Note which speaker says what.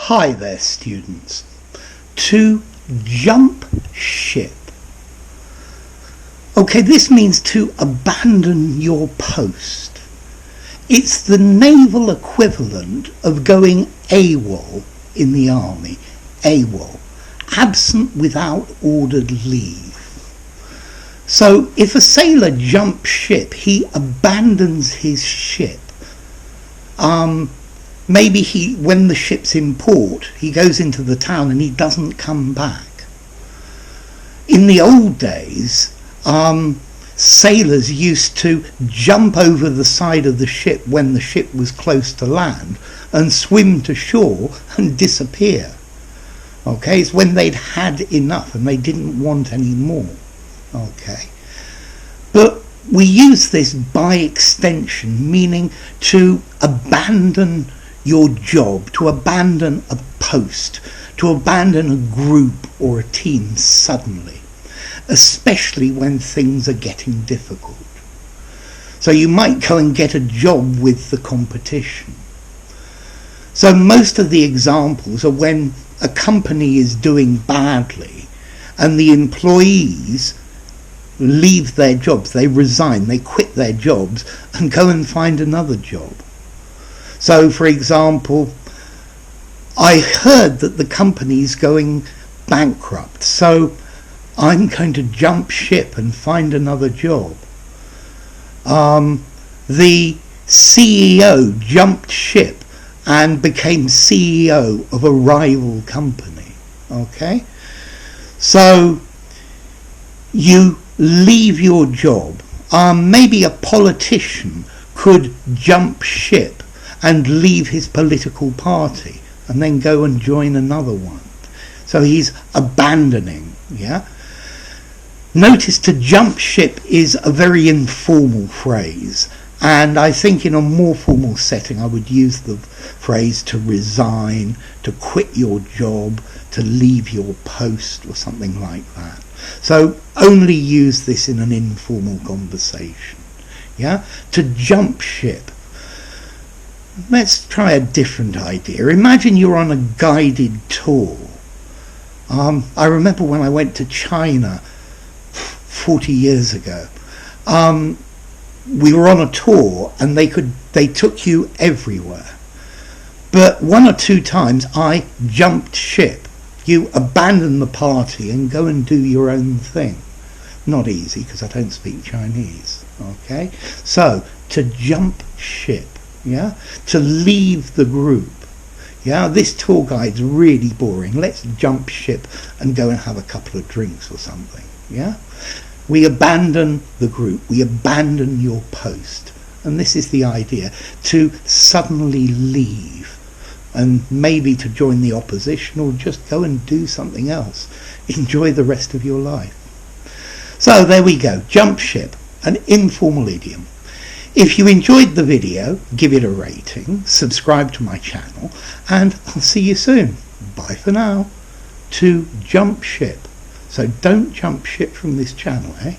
Speaker 1: Hi there, students. To jump ship. Okay, this means to abandon your post. It's the naval equivalent of going AWOL in the army. AWOL. Absent without ordered leave. So if a sailor jumps ship, he abandons his ship. Maybe when the ship's in port, he goes into the town and he doesn't come back. In the old days, sailors used to jump over the side of the ship when the ship was close to land and swim to shore and disappear. Okay, it's when they'd had enough and they didn't want any more. Okay, but we use this by extension, meaning to abandon your job, to abandon a post, to abandon a group or a team suddenly, especially when things are getting difficult. So you might go and get a job with the competition. So most of the examples are when a company is doing badly and the employees leave their jobs, they resign, they quit their jobs and go and find another job. So, for example, I heard that the company's going bankrupt, so I'm going to jump ship and find another job. The CEO jumped ship and became CEO of a rival company. Okay? So, you leave your job. Maybe a politician could jump ship and leave his political party and then go and join another one. So he's abandoning, yeah? Notice to jump ship is a very informal phrase, and I think in a more formal setting I would use the phrase to resign, to quit your job, to leave your post or something like that. So only use this in an informal conversation, yeah? To jump ship. Let's try a different idea. Imagine you're on a guided tour. I remember when I went to China 40 years ago. We were on a tour and they took you everywhere. But one or two times I jumped ship. You abandon the party and go and do your own thing. Not easy because I don't speak Chinese. Okay? So, to jump ship. Yeah, to leave the group. Yeah, this tour guide's really boring. Let's jump ship and go and have a couple of drinks or something. Yeah, we abandon the group. We abandon your post, and this is the idea: to suddenly leave, and maybe to join the opposition or just go and do something else. Enjoy the rest of your life. So there we go. Jump ship, an informal idiom. If you enjoyed the video, give it a rating, subscribe to my channel, and I'll see you soon. Bye for now. To jump ship. So don't jump ship from this channel, eh?